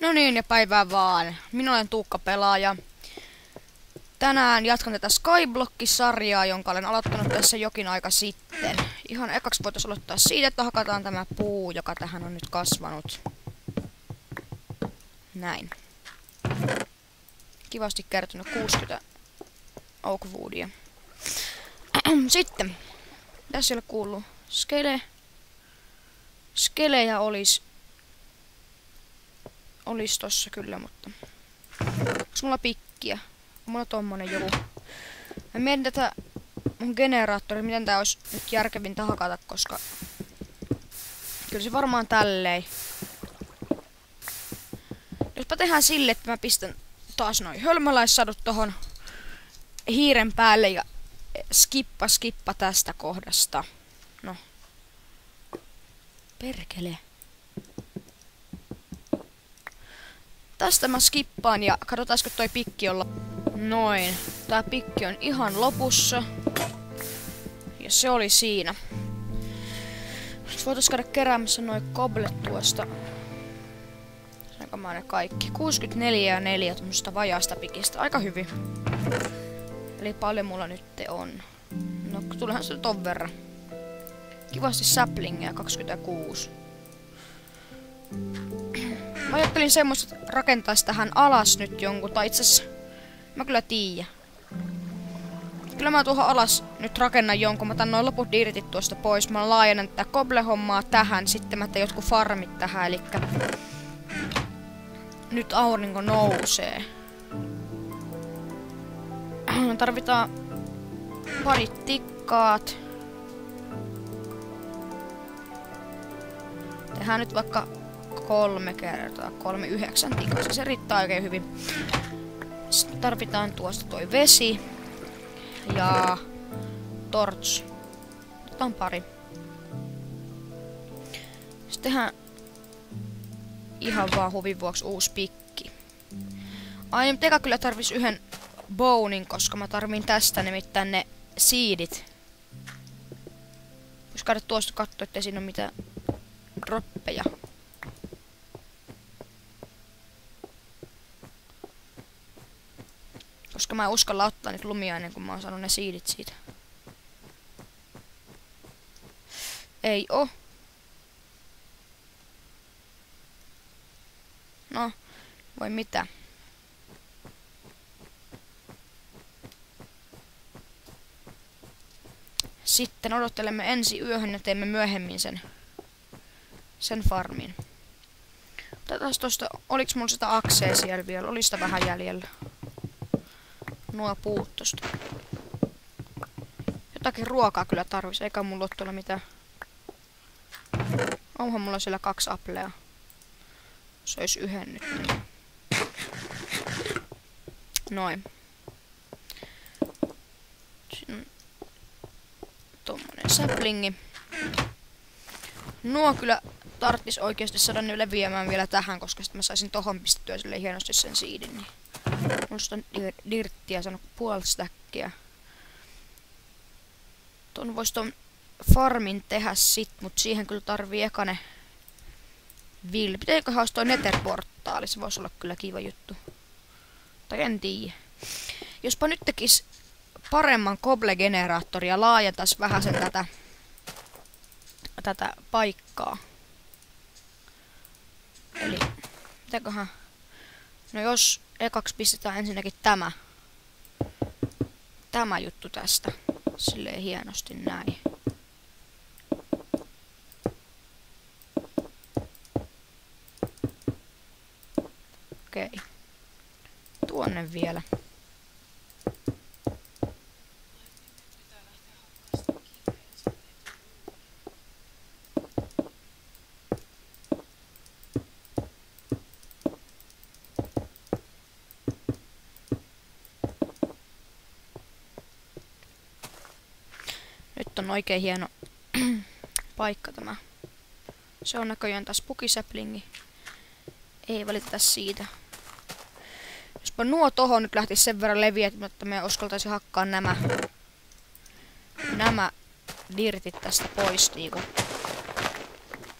No niin, ja päivää vaan. Minä olen Tuukka Pelaaja. Tänään jatkan tätä Skyblock-sarjaa, jonka olen aloittanut tässä jokin aika sitten. Ihan ekaksi voitaisiin aloittaa siitä, että hakataan tämä puu, joka tähän on nyt kasvanut. Näin. Kivasti kertynyt 60 oakwoodia. Sitten. Tässä siellä kuuluu skelejä olisi tossa kyllä, mutta onks mulla pikkiä? On mulla tommonen joku. Mä mietin tätä mun generaattoria, miten tää olisi nyt järkevintä hakata, koska kyllä se varmaan tälleen. Jospa tehdään sille, että mä pistän taas noin hölmöläissadut tohon hiiren päälle ja skippa tästä kohdasta. No. Perkele. Tästä mä skippaan ja katsotaanko toi pikki olla. Noin. Tää pikki on ihan lopussa. Ja se oli siinä. Nyt voitais käydä keräämässä noin koblet tuosta. Saanko mä ne kaikki? 64 ja 4 tuommoista vajaasta pikistä. Aika hyvin. Eli paljon mulla nyt on. No tulehan se ton verran. Kivasti saplingia 26. Mä ajattelin semmoista, että rakentaisi tähän alas nyt jonkun, tai itse mä kyllä tiedän. Kyllä mä tuohon alas nyt rakennan jonkun, mä otan noin loput dirtit tuosta pois. Mä laajennan tätä koble-hommaa tähän, sitten mä teen jotkut farmit tähän, elikkä nyt aurinko nousee. Tarvitaan parit tikkaat. Tehdään nyt vaikka 3 kertaa 9 tikasta. Se riittää oikein hyvin. Sitten tarvitaan tuosta toi vesi. Ja torch. Otetaan pari. Sitten tehdään ihan vaan huvin vuoksi uusi pikki. Ai nyt eka kyllä tarvis yhden bonin, koska mä tarviin tästä nimittäin ne seedit. Jos käydä tuosta katsoa, ettei siinä ole mitään droppeja. Koska mä en uskalla ottaa niitä lumia ennen kuin mä oon saanut ne seedit siitä. Ei oo. No, voi mitä. Sitten odottelemme ensi yöhön ja teemme myöhemmin sen farmin. Otetaan tosta, oliks mulla sitä aksea siellä vielä? Oli sitä vähän jäljellä. Nuo puut tosta. Jotakin ruokaa kyllä tarvis, eikä mulla ole tuolla mitään. Onhan mulla siellä 2 applea. Se olisi yhden nyt. Noin. Siinä on tommonen saplingi. Nuo kyllä tarttis oikeesti saada ne leviämään vielä tähän, koska sitten mä saisin tohon pistettyä silleen hienosti sen siidin. Niin. Musta on dirttiä saanut puoli stäkkiä. Tuon vois ton farmin tehdä sit, mut siihen kyllä tarvii eka ne Pitääköhän olisi toi netherportaali, se voisi olla kyllä kiva juttu. Tai en tiedä. Jospa nyt tekis paremman koble-generaattoria ja laajentais vähän sen tätä paikkaa. Eli, mitäköhän? No jos ekaksi pistetään ensinnäkin tämä juttu tästä. Silleen hienosti näin. Okei. Tuonne vielä. Nyt on oikein hieno paikka tämä. Se on näköjään taas pukisäplingi. Ei välitetä siitä. Jospa nuo tohon nyt lähtis sen verran leviä, että me uskaltaisi hakkaa nämä dirtit tästä pois niinku.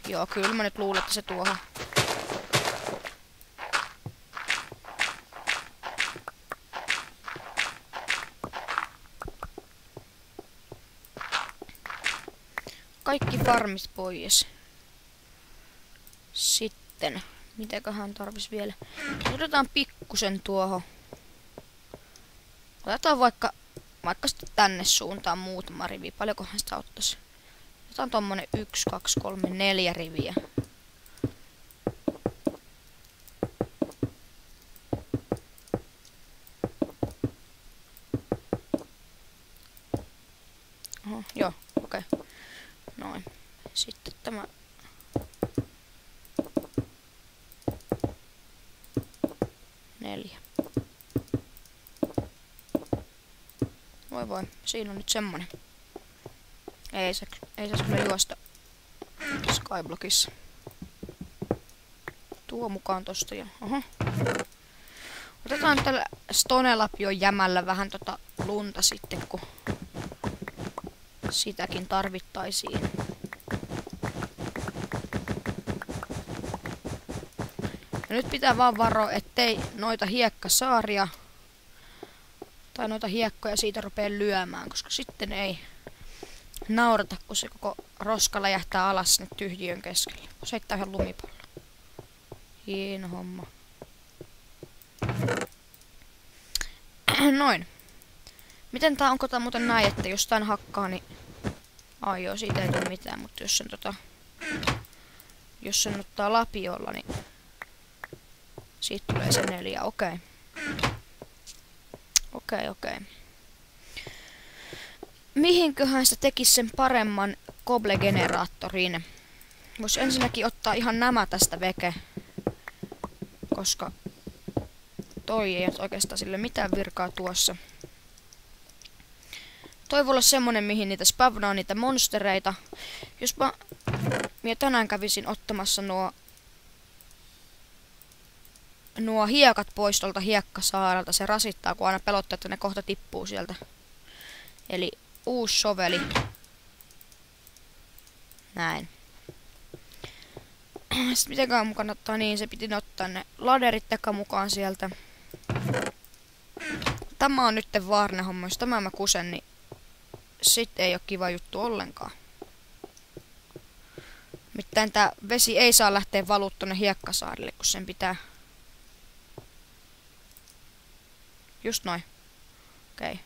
Joo, kyllä mä nyt luulen, että se tuohon. farmit pois. Sitten, mitäköhän tarvis vielä? Otetaan pikkusen tuohon. Otetaan vaikka sitten tänne suuntaan muutama rivi. Paljonkohan sitä ottaisi? Otetaan tommonen 1, 2, 3, 4 riviä. Oho, joo, okei. Noin. Sitten tämä. Neljä. Voi, siinä on nyt semmonen. Ei saisi kyllä juosta Skyblockissa. Tuo mukaan tosta ja oho. Otetaan tällä Stonelapion jämällä vähän lunta sitten, kun sitäkin tarvittaisiin. Ja nyt pitää vaan varoa, ettei noita hiekkasaaria tai noita hiekkoja siitä rupee lyömään, koska sitten ei naurata, kun se koko roska läjähtää alas sinne tyhjiön keskelle. Kun se heittää ihan lumipallo. Hieno homma. Noin. Miten tää, onko tää muuten näin, että jos tän hakkaa, niin... Ai joo, siitä ei tule mitään, mutta jos sen ottaa lapiolla, niin... Siitä tulee se 4, okei. Okei. Mihinköhän sitä tekisi sen paremman Cobble-generaattorin? Voisi ensinnäkin ottaa ihan nämä tästä veke. Koska toi ei ole oikeastaan sille mitään virkaa tuossa. Toi voi olla semmonen, mihin niitä spavnaa niitä monstereita. Jospa minä tänään kävisin ottamassa nuo hiekat pois tuolta hiekkasaarelta. Se rasittaa, kun aina pelottaa, että ne kohta tippuu sieltä. Eli uusi soveli. Näin. Sitten mitenkään mun kannattaa, niin se piti ottaa ne laderit mukaan sieltä. Tämä on nyt vaarne homma. Jos tämä mä kusen, niin sit ei oo kiva juttu ollenkaan. Mitään tää vesi ei saa lähteä valuu tonne hiekkasaarille, kun sen pitää... Just noin. Okei.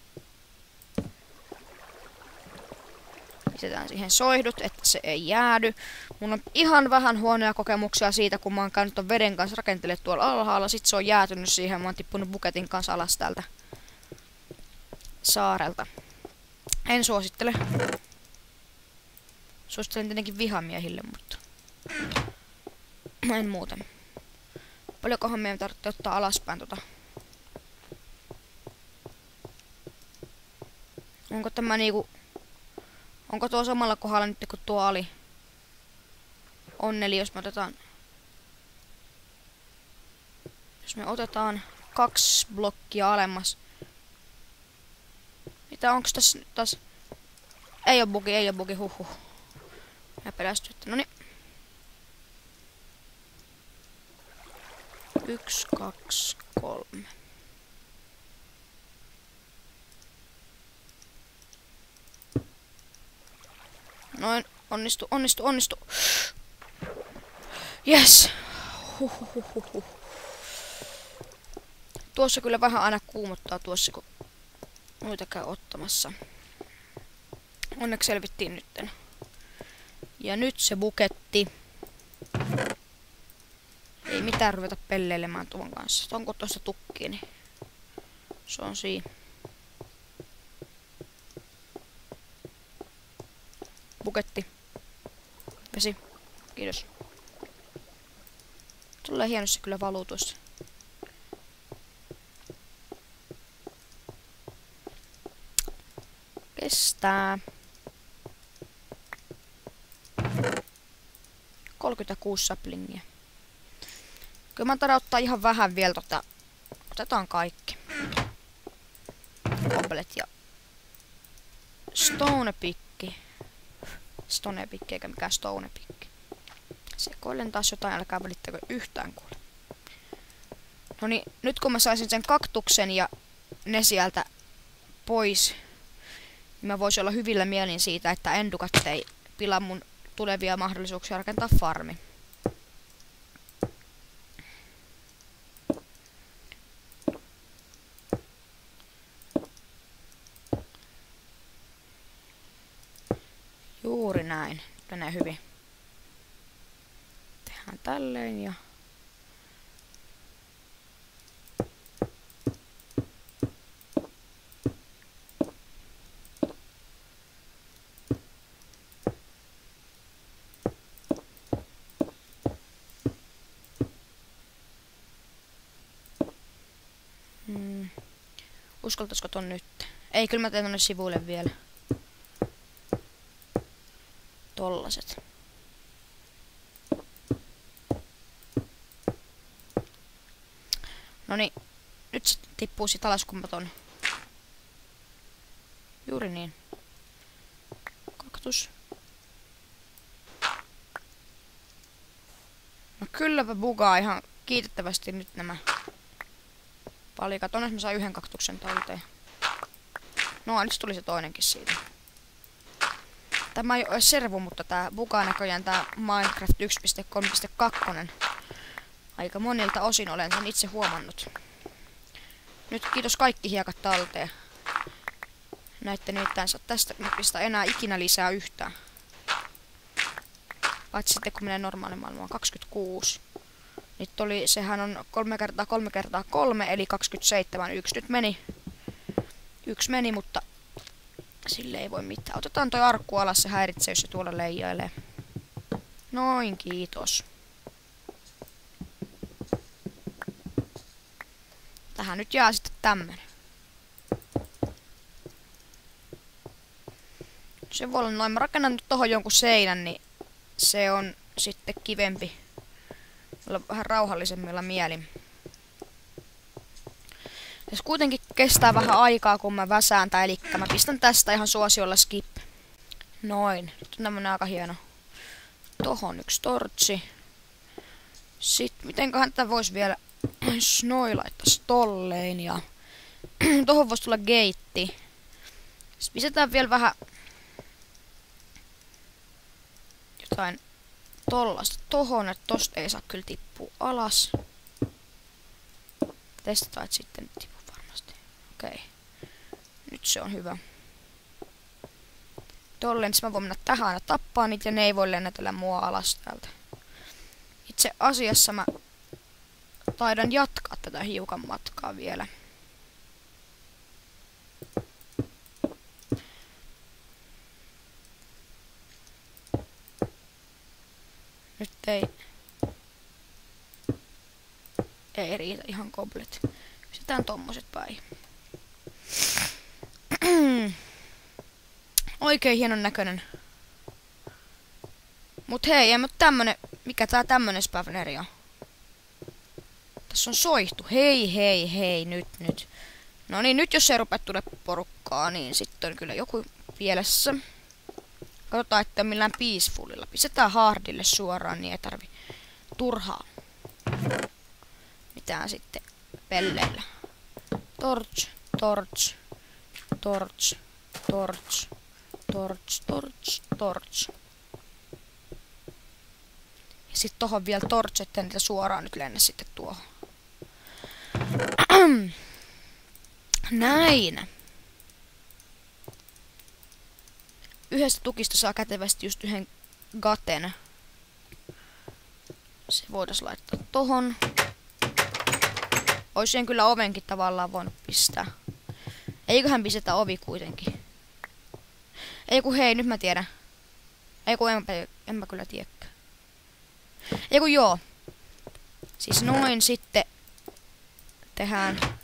Pistetään siihen soihdut, että se ei jäädy. Mun on ihan vähän huonoja kokemuksia siitä, kun mä oon käynyt ton veden kanssa rakentelemaan tuolla alhaalla. Sit se on jäätynyt siihen, mä oon tippunut buketin kanssa alas täältä saarelta. En suosittele. Suosittelen tietenkin vihamiehille, mutta en muuten. Paljonkohan meidän tarvitsee ottaa alaspäin Onko tämä niinku... Onko tuo samalla kohdalla nyt kun tuo oli? Onneli, jos me otetaan... Jos me otetaan 2 blokkia alemmas. Mitä onks tässä nyt taas? Ei oo bugi, huhhuh. Mä pelästyn, noniin. 1, 2, 3. Noin, onnistu. Yes! Huhhuhuhuh. Tuossa kyllä vähän aina kuumottaa tuossa, kun noita käy ottamassa. Onneksi selvittiin nytten. Ja nyt se buketti. Ei mitään ruveta pelleilemään tuon kanssa. Onko tuossa tukkiin, niin se on siinä. Buketti. Vesi. Kiitos. Tulee hienosti kyllä valuu tuossa. Kestää. 36 saplingia. Kyllä mä taidan ottaa ihan vähän vielä Otetaan kaikki. Cobblet ja Stonepikki. Stonepikki eikä mikään Stonepikki. Sekoilen taas jotain, älkää välittäkö yhtään kuule. Noniin, nyt kun mä saisin sen kaktuksen ja ne sieltä pois, niin mä voisin olla hyvillä mielin siitä, että endukat ei pilaa mun tulevia mahdollisuuksia rakentaa farmi. Juuri näin. Menee hyvin. Tehdään tälleen ja... Uskaltaisiko ton nyt? Ei, kyllä mä teen tonne sivuille vielä. Tollaset. Noniin, nyt se tippuu siitä alas, kun mä ton. Juuri niin. Kaktus. No kylläpä bugaa ihan kiitettävästi nyt nämä palikat. Onneksi mä sain yhden kaktuksen talteen. No, nyt tuli se toinenkin siitä. Tämä ei ole servu, mutta tää bugaa näköjään tää Minecraft 1.3.2. Aika monilta osin olen sen itse huomannut. Nyt kiitos kaikki hiekat talteen. Näitte nimittäin saa tästä mapista enää ikinä lisää yhtään. Paitsi sitten kun menee normaali maailmaan 26. Nyt oli, sehän on 3x3x3 eli 27. Yksi meni, mutta sille ei voi mitään. Otetaan toi arkku alas, se häiritsee, jos se tuolla leijailee. Noin, kiitos. Tähän nyt jää sitten tämmönen. Se voi olla noin. Mä rakennan nyt tohon jonkun seinän, niin se on sitten kivempi. Olla vähän rauhallisemmilla mielin. Se kuitenkin kestää vähän aikaa, kun mä väsään tää, eli mä pistän tästä ihan suosiolla skip. Noin. Nyt on tämmönen aika hieno. Tohon yksi tortsi. Sitten mitenköhän tätä vois vielä snoi laittais tolleen ja tohon vois tulla geitti. Sitten pistetään vielä vähän jotain tollasta tohon, että tosta ei saa kyllä tippua alas. Testataan, että sitten tippuu varmasti. Okei. Nyt se on hyvä. Tolleen, niin mä voin mennä tähän aina tappaa niitä ja ne ei voi lennätellä mua alas täältä. Itse asiassa mä taidan jatkaa tätä hiukan matkaa vielä. Nyt ei riitä ihan koblet. Pistetään tommoset päin. Oikein hienon näköinen. Mut hei, ei mut tämmönen... Mikä tää tämmönen spavneri on? Tässä on soihtu. Hei, nyt. No niin, nyt jos ei rupea tule porukkaa, niin sitten on kyllä joku pielessä. Katsotaan, että millään peacefulilla. Pistetään hardille suoraan, niin ei tarvi turhaa mitään sitten pelleillä. Torch. Ja sitten tohon vielä torch, ettei niitä suoraan nyt lennä sitten tuohon. Näin. Yhdestä tukista saa kätevästi just yhden gaten. Se voitais laittaa tohon. Ois siihen kyllä ovenkin tavallaan voinut pistää. Eiköhän pistetä ovi kuitenkin. Ei kun hei, nyt mä tiedän. Ei kun en mä kyllä tiedäkään. Ei kun joo. Siis noin sitten tehdään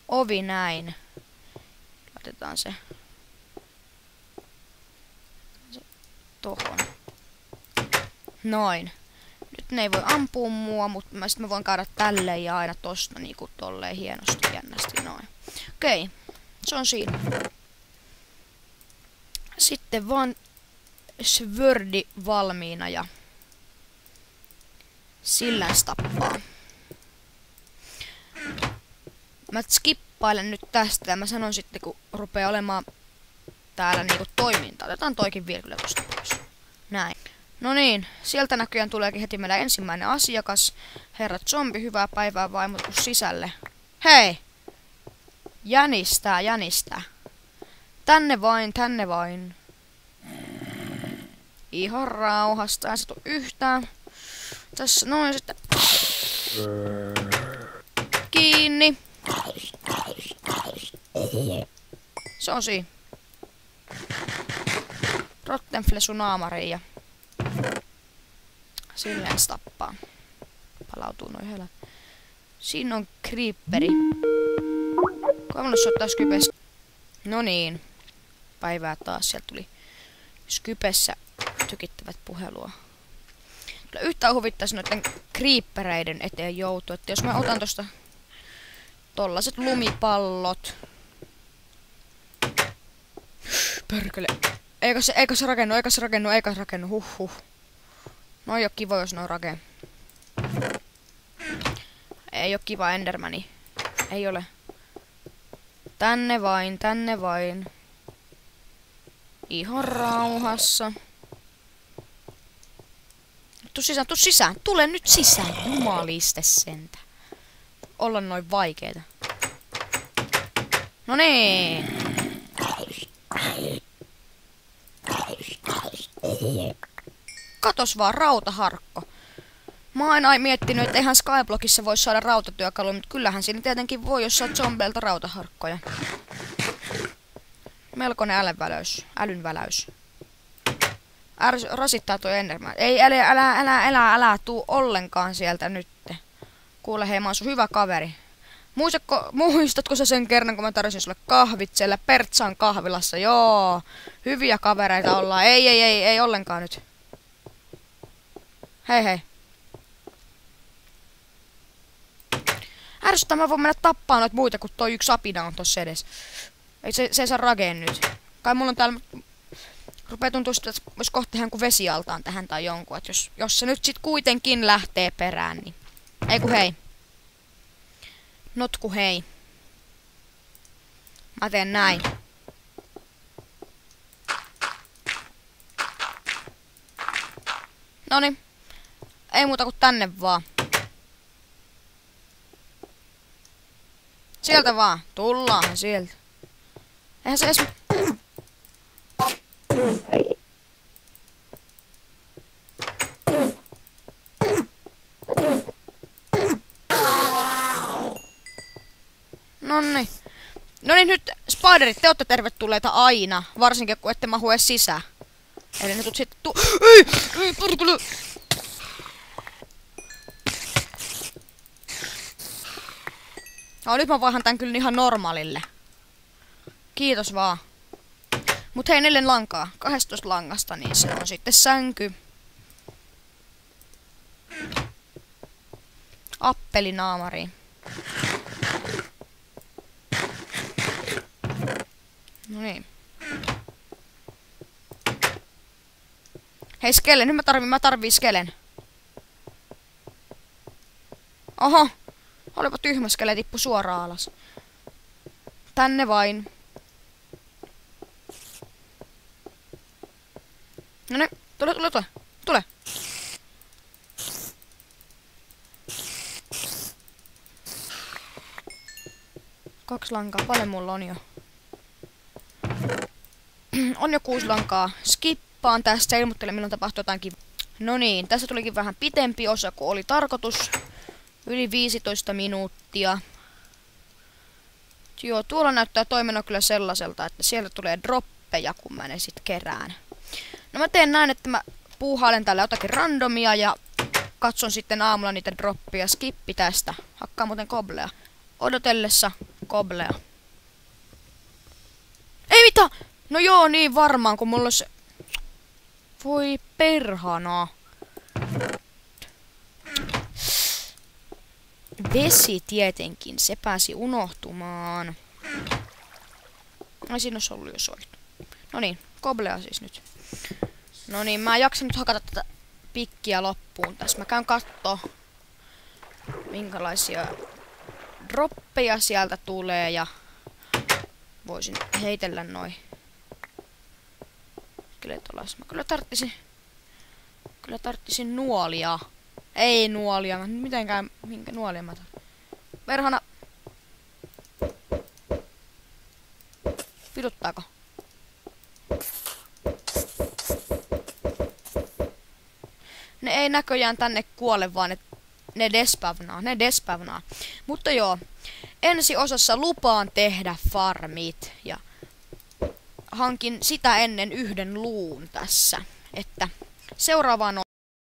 ovi näin. Laitetaan se tohon. Noin. Nyt ne ei voi ampua mua, mutta mä voin käydä tälleen ja aina tosta niinku tolleen hienosti jännästi noin. Okei, se on siinä. Sitten vaan Swordi valmiina ja sillä tappaa. Mä skippailen nyt tästä ja mä sanon sitten kun rupeaa olemaan täällä niinku toimintaa. Otetaan toikin vielä kyllä tosta pois. Näin. No niin, sieltä näköjään tuleekin heti meidän ensimmäinen asiakas. Herra zombi, hyvää päivää vaimo, tuu sisälle. Hei! Jänistää, jänistää. Tänne vain, tänne vain. Ihan rauhasta, ei se tuu yhtään. Tässä noin sitten. Kiinni. Se on siinä. Rottenflesu naamariin ja silleen se tappaa. Palautuu noin helä. Siinä on creeperi. Kuinka soittaa Skypes? No niin. Päivää taas. Sieltä tuli Skypessä tykittävät puhelua. Kyllä yhtään huvittaisi noiden creepereiden eteen joutua. Että jos mä otan tosta tollaset lumipallot. Pörkele. Eikä se rakennu. Huhhuh. No ei oo kiva, jos ne on rakennu. Ei oo kiva Endermani. Ei ole. Tänne vain, tänne vain. Ihan rauhassa. Tuu sisään. Tule nyt sisään. Jumaliste sentä. Olla noin vaikeeta. No niin. Katos vaan, rautaharkko. Mä oon aina miettinyt, että eihän Skyblockissa voi saada rautatyökaluja, mutta kyllähän siinä tietenkin voi, jos saat zombeilta rautaharkkoja. Melkoinen älynväläys. Rasittaa tuo Enderman. Ei, älä tuu ollenkaan sieltä nytte. Kuule hei, mä oon sun hyvä kaveri. Muistatko sä sen kerran, kun mä tarjosin sulle kahvit siellä Pertsan kahvilassa? Joo, hyviä kavereita ollaan. Ei ollenkaan nyt. Hei. Ärsyttää, mä voin mennä tappaa noita muita, kun toi yksi apina on tossa edes. Se ei saa rageen nyt. Kai mulla on täällä... Rupee tuntua sitä, että vois kohta tehdä jonkun vesialtaan tähän tai jonkun. Et jos se nyt sit kuitenkin lähtee perään, niin... Ei ku hei. Notku hei. Mä teen näin. Noniin. Ei muuta kuin tänne vaan. Sieltä vaan. Tullaanhan sieltä. Eihän se edes... Noniin nyt, spiderit, te ootte tervetulleita aina. Varsinkin kun ette mahu edes sisään. Eli ne tulet sitten Ei, purkule! No nyt mä vaihan tän kyllä ihan normaalille. Kiitos vaan. Mut hei, 4 lankaa. 12 langasta, niin se on sitten sänky. Appelinaamariin. No niin. Hei skelen, nyt mä tarvii skelen. Oho. Olipa tyhmä skele, tippu suoraan alas. Tänne vain. No niin, tule. 2 lankaa, paljon mulla on jo. On jo 6 lankaa. Skippaan tästä, ilmoittelen milloin tapahtuu jotakin. No niin, tässä tulikin vähän pitempi osa kuin oli tarkoitus. Yli 15 minuuttia. Joo, tuolla näyttää toimena kyllä sellaiselta, että sieltä tulee droppeja, kun mä ne sit kerään. No mä teen näin, että mä puuhailen täällä jotakin randomia ja katson sitten aamulla niitä droppia. Skippi tästä. Hakkaa muuten koblea. Odotellessa koblea. Ei mitä! No joo, niin varmaan, kun mulla on se... Voi perhana. Vesi tietenkin, se pääsi unohtumaan. Ai siinä olisi ollut jo soitu. Noniin, koblea siis nyt. Noniin, mä jaksan nyt hakata tätä pikkiä loppuun tässä. Mä käyn kattoo, minkälaisia droppeja sieltä tulee ja voisin heitellä noin skeletolaisia. Mä kyllä tarttisin nuolia. Ei nuolia. Mitenkään minkä nuolia mä tarvitsen. Perhana. Piduttaako? Ne ei näköjään tänne kuole, vaan ne despawnaa. Mutta joo, ensi osassa lupaan tehdä farmit ja hankin sitä ennen yhden luun tässä, että seuraavaan